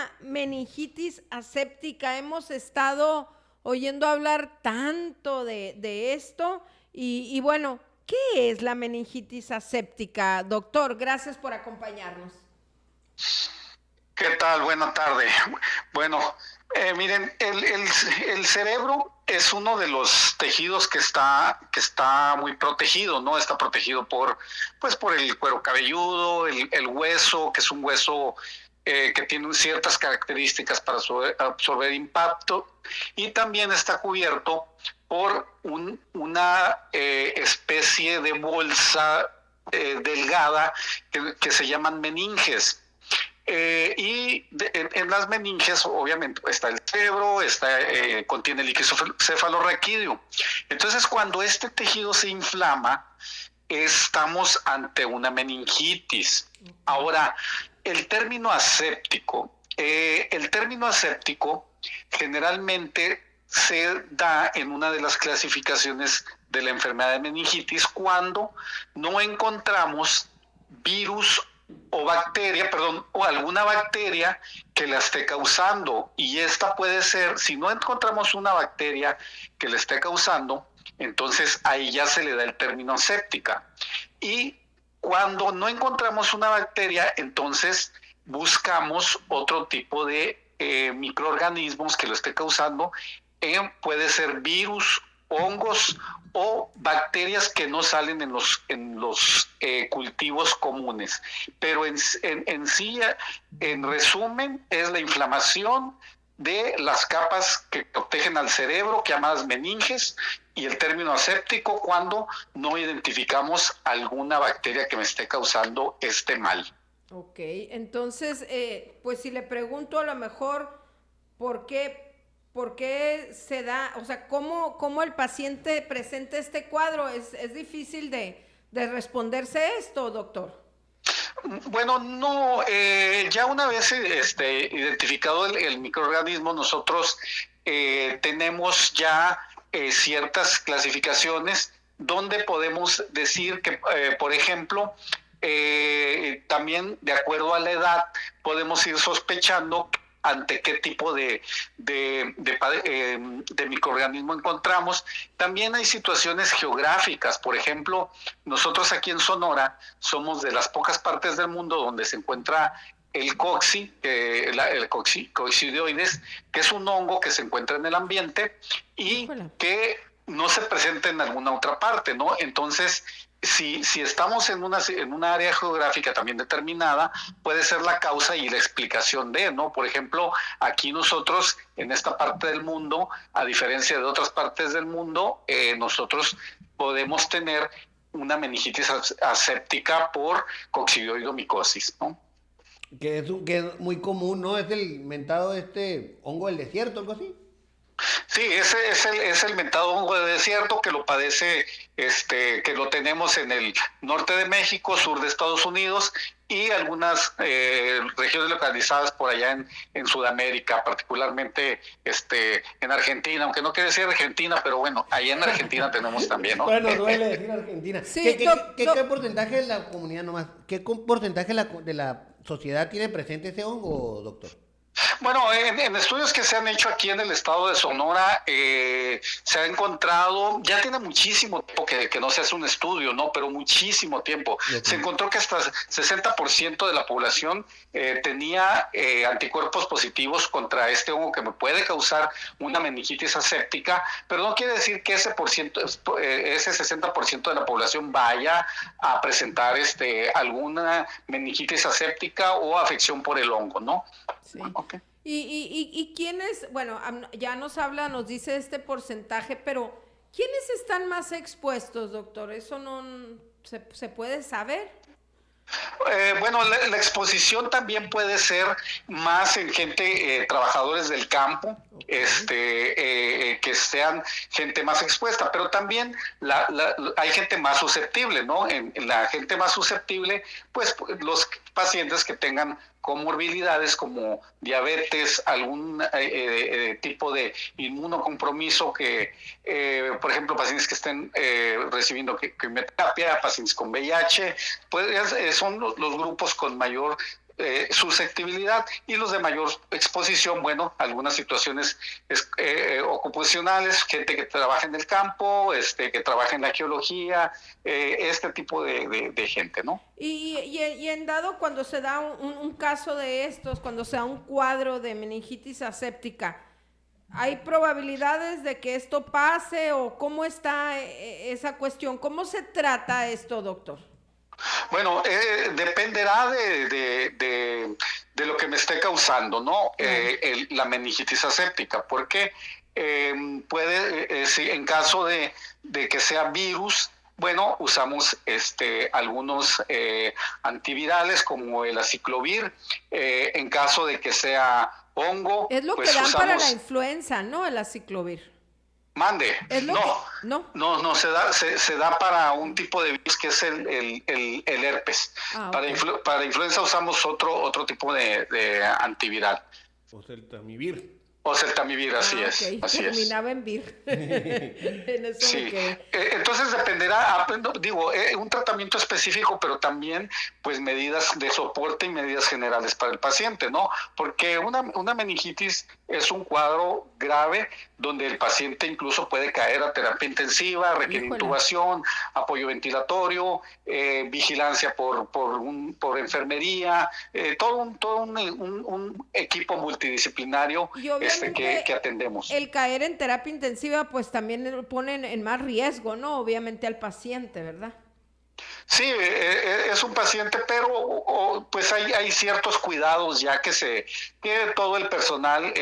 la meningitis aséptica? Hemos estado oyendo hablar tanto de esto y bueno, ¿qué es la meningitis aséptica, doctor? Gracias por acompañarnos. ¿Qué tal? Buena tarde. Bueno, miren, el cerebro es uno de los tejidos que está muy protegido, ¿no? Está protegido pues, por el cuero cabelludo, el hueso, que es un hueso que tiene ciertas características para absorber impacto, y también está cubierto por una especie de bolsa delgada que se llaman meninges. En las meninges, obviamente, está el cerebro, contiene el líquido cefalorraquídeo. Entonces, cuando este tejido se inflama, estamos ante una meningitis. Ahora, el término aséptico generalmente se da en una de las clasificaciones de la enfermedad de meningitis cuando no encontramos virus o alguna bacteria que la esté causando. Y esta puede ser, si no encontramos una bacteria que la esté causando, entonces ahí ya se le da el término aséptica. Y cuando no encontramos una bacteria, entonces buscamos otro tipo de microorganismos que lo esté causando. Puede ser virus, hongos o bacterias que no salen en los cultivos comunes. Pero en sí, en resumen, es la inflamación de las capas que protegen al cerebro, llamadas meninges, y el término aséptico cuando no identificamos alguna bacteria que me esté causando este mal. Ok, entonces, pues si le pregunto a lo mejor por qué se da, o sea, cómo el paciente presenta este cuadro, es difícil de responderse esto, doctor. Bueno, no, ya una vez identificado el microorganismo, nosotros tenemos ya ciertas clasificaciones donde podemos decir que, por ejemplo, también de acuerdo a la edad, podemos ir sospechando ante qué tipo de microorganismo encontramos. También hay situaciones geográficas. Por ejemplo, nosotros aquí en Sonora somos de las pocas partes del mundo donde se encuentra el coccidioides, que es un hongo que se encuentra en el ambiente y Híjole. que no se presenta en alguna otra parte, ¿no? Entonces, si estamos en una área geográfica también determinada, puede ser la causa y la explicación de, ¿no? Por ejemplo, aquí nosotros, en esta parte del mundo, a diferencia de otras partes del mundo, nosotros podemos tener una meningitis aséptica por coccidioidomicosis, ¿no? Que es muy común, ¿no? Es el mentado hongo del desierto, algo así. Sí, ese es el mentado hongo de desierto que lo padece, que lo tenemos en el norte de México, sur de Estados Unidos y algunas regiones localizadas por allá en Sudamérica, particularmente en Argentina, aunque no quiere decir Argentina, pero bueno, allá en Argentina tenemos también, ¿no? Bueno, duele decir Argentina. Sí, ¿Qué porcentaje de la comunidad nomás, porcentaje de la sociedad tiene presente ese hongo, doctor? Bueno, en estudios que se han hecho aquí en el estado de Sonora, se ha encontrado, ya tiene muchísimo tiempo que no se hace un estudio, ¿no? Pero muchísimo tiempo. Okay. Se encontró que hasta 60% de la población tenía anticuerpos positivos contra este hongo que me puede causar una meningitis aséptica, pero no quiere decir que ese 60% de la población vaya a presentar alguna meningitis aséptica o afección por el hongo, ¿no? Sí. Okay. ¿Y quiénes, bueno, ya nos dice este porcentaje, pero ¿quiénes están más expuestos, doctor? ¿Eso no se puede saber? Bueno, la exposición también puede ser más en gente, trabajadores del campo, okay. Que sean gente más expuesta, pero también hay gente más susceptible, ¿no? En la gente más susceptible, pues los pacientes que tengan comorbilidades como diabetes, algún tipo de inmunocompromiso por ejemplo, pacientes que estén recibiendo quimioterapia, pacientes con VIH, pues son los grupos con mayor susceptibilidad, y los de mayor exposición, bueno, algunas situaciones ocupacionales, gente que trabaja en el campo, que trabaja en la geología, este tipo de gente, ¿no? Y en dado cuando se da un caso de estos, cuando se da un cuadro de meningitis aséptica, ¿hay probabilidades de que esto pase o cómo está esa cuestión? ¿Cómo se trata esto, doctor? Bueno, dependerá de lo que me esté causando, ¿no? La meningitis aséptica, porque sí, en caso de que sea virus, bueno, usamos algunos antivirales como el aciclovir. En caso de que sea hongo, Es lo pues que dan usamos... para la influenza, ¿no? El aciclovir. Mande. Es lo que... ¿No? No, se da para un tipo de virus que es el herpes. Okay. Para influenza usamos otro tipo de antiviral. Oseltamivir. Oseltamivir, así es. Okay. Así terminaba en vir. En eso sí. me quedé. Entonces dependerá, un tratamiento específico, pero también pues medidas de soporte y medidas generales para el paciente, ¿no? Porque una meningitis es un cuadro grave donde el paciente incluso puede caer a terapia intensiva, requiere intubación, apoyo ventilatorio, vigilancia por enfermería, todo un equipo multidisciplinario que atendemos. El caer en terapia intensiva pues también lo ponen en más riesgo, ¿no? Obviamente al paciente, ¿verdad? Sí, es un paciente, pero pues hay ciertos cuidados ya que todo el personal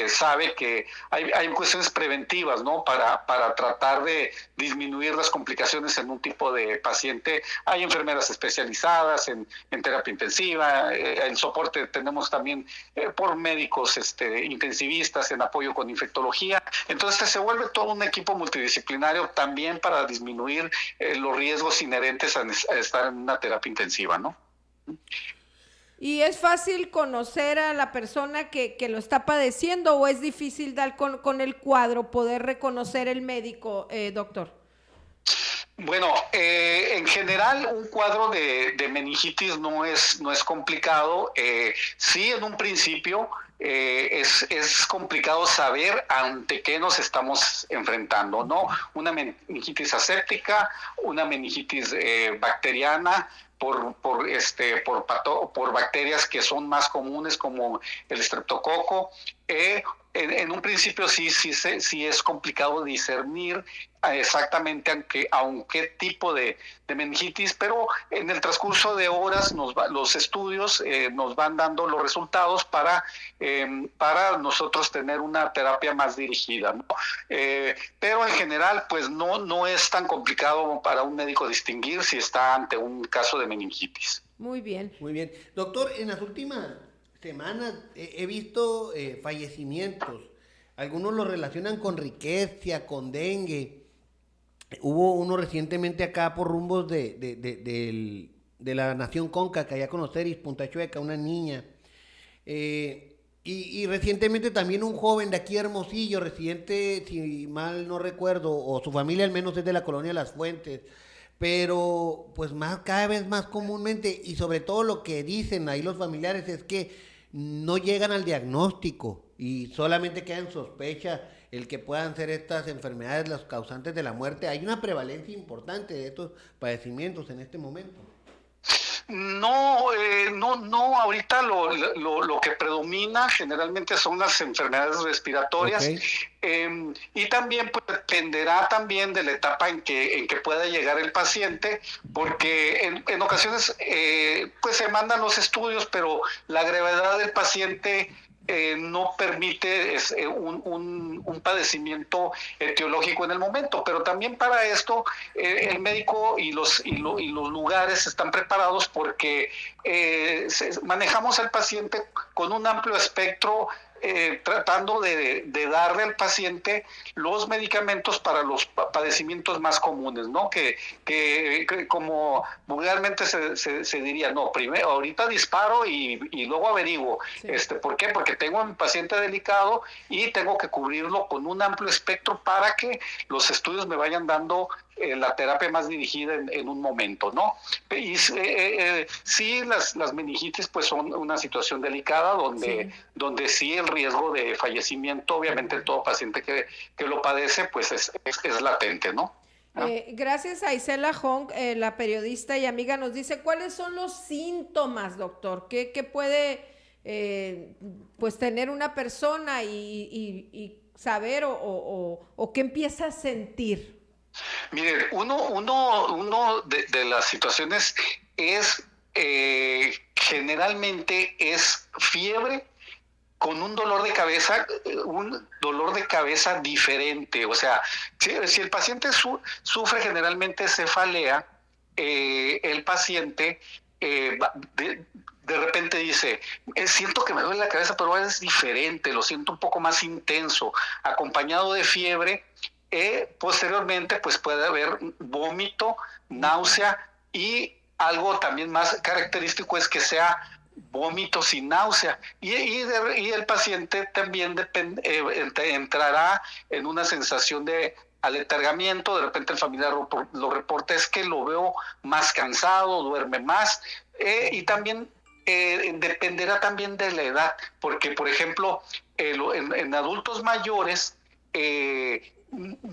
sabe que hay cuestiones preventivas, ¿no? Para tratar de disminuir las complicaciones en un tipo de paciente. Hay enfermeras especializadas en terapia intensiva, el soporte tenemos también por médicos intensivistas en apoyo con infectología. Entonces se vuelve todo un equipo multidisciplinario también para disminuir los riesgos inherentes a estar en una terapia intensiva, ¿no? ¿Y es fácil conocer a la persona que lo está padeciendo o es difícil dar con el cuadro, poder reconocer el médico, doctor? Bueno, en general un cuadro de meningitis no es complicado. Sí, en un principio es complicado saber ante qué nos estamos enfrentando, ¿no? Una meningitis aséptica, una meningitis bacteriana, por bacterias que son más comunes como el estreptococo. En un principio sí es complicado discernir exactamente aunque tipo de meningitis, pero en el transcurso de horas los estudios nos van dando los resultados para nosotros tener una terapia más dirigida, ¿no? Pero en general pues no es tan complicado para un médico distinguir si está ante un caso de meningitis. Muy bien. Muy bien. Doctor, en las últimas semanas he visto fallecimientos. Algunos los relacionan con riqueza, con dengue. Hubo uno recientemente acá por rumbos de la nación Conca, que allá conoceris, Punta Chueca, una niña. Y recientemente también un joven de aquí Hermosillo, residente, si mal no recuerdo, o su familia al menos es de la colonia Las Fuentes. Pero pues cada vez más comúnmente, y sobre todo lo que dicen ahí los familiares es que no llegan al diagnóstico y solamente queda en sospecha el que puedan ser estas enfermedades las causantes de la muerte. Hay una prevalencia importante de estos padecimientos en este momento. No, ahorita lo que predomina generalmente son las enfermedades respiratorias. Okay. Y también pues, dependerá también de la etapa en que pueda llegar el paciente, porque en ocasiones pues se mandan los estudios, pero la gravedad del paciente no permite un padecimiento etiológico en el momento, pero también para esto el médico y los lugares están preparados porque manejamos al paciente con un amplio espectro, tratando de darle al paciente los medicamentos para los padecimientos más comunes, ¿no? Que como vulgarmente se diría, no, primero, ahorita disparo y luego averiguo. Sí. ¿Por qué? Porque tengo a mi paciente delicado y tengo que cubrirlo con un amplio espectro para que los estudios me vayan dando la terapia más dirigida en un momento, ¿no? Y sí, las meningitis pues son una situación delicada donde sí el riesgo de fallecimiento, obviamente todo paciente que lo padece pues es latente, ¿no? Gracias a Isela Hong, la periodista y amiga, nos dice cuáles son los síntomas, doctor, qué puede pues tener una persona y saber o qué empieza a sentir. Miren, uno de las situaciones es generalmente es fiebre con un dolor de cabeza diferente. O sea, si el paciente sufre generalmente cefalea, el paciente de repente dice, siento que me duele la cabeza, pero es diferente, lo siento un poco más intenso, acompañado de fiebre. Posteriormente, pues puede haber vómito, náusea, y algo también más característico es que sea vómito sin náusea, y el paciente también entrará en una sensación de aletargamiento. De repente el familiar lo reporta, es que lo veo más cansado, duerme más, y también dependerá también de la edad, porque por ejemplo en adultos mayores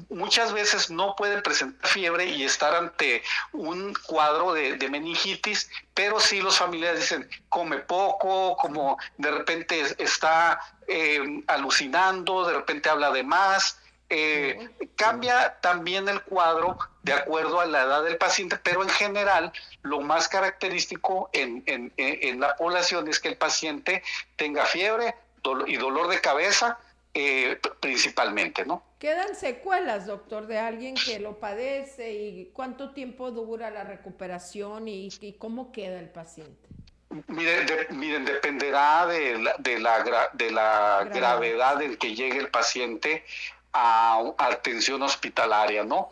muchas veces no pueden presentar fiebre y estar ante un cuadro de meningitis, pero sí los familiares dicen, come poco, como de repente está alucinando, de repente habla de más. Cambia también el cuadro de acuerdo a la edad del paciente, pero en general lo más característico en la población es que el paciente tenga fiebre y dolor de cabeza, principalmente, ¿no? ¿Quedan secuelas, doctor, de alguien que lo padece y cuánto tiempo dura la recuperación y cómo queda el paciente? Miren, dependerá de la gravedad en que llegue el paciente a atención hospitalaria, ¿no?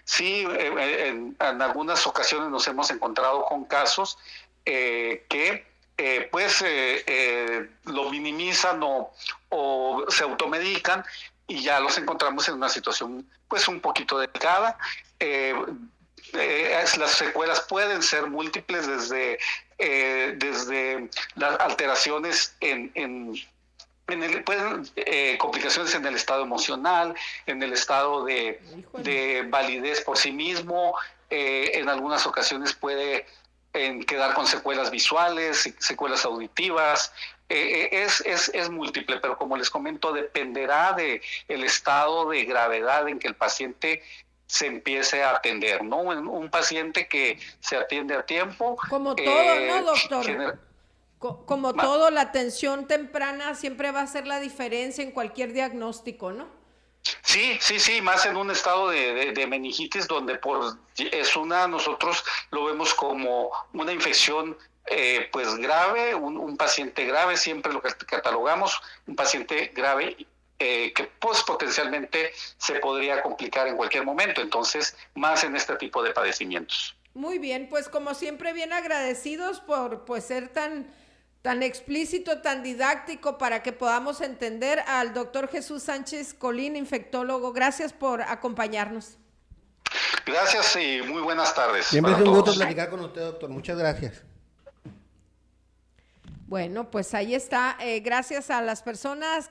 Sí, en algunas ocasiones nos hemos encontrado con casos que lo minimizan o se automedican, y ya los encontramos en una situación pues un poquito delicada. Las secuelas pueden ser múltiples, desde las alteraciones complicaciones en el estado emocional, en el estado de validez por sí mismo. En algunas ocasiones puede quedar con secuelas visuales, secuelas auditivas. Es múltiple, pero como les comento, dependerá del estado de gravedad en que el paciente se empiece a atender, ¿no? Un paciente que se atiende a tiempo. Como todo, ¿no, doctor? Como todo, la atención temprana siempre va a ser la diferencia en cualquier diagnóstico, ¿no? Sí, más en un estado de meningitis donde nosotros lo vemos como una infección pues grave, un paciente grave, siempre lo que catalogamos, un paciente grave que pues potencialmente se podría complicar en cualquier momento, entonces más en este tipo de padecimientos. Muy bien, pues como siempre bien agradecidos por pues ser tan explícito, tan didáctico para que podamos entender al doctor Jesús Sánchez Colín, infectólogo. Gracias por acompañarnos. Gracias y muy buenas tardes. Siempre es un gusto platicar con usted, doctor. Muchas gracias. Bueno, pues ahí está. Gracias a las personas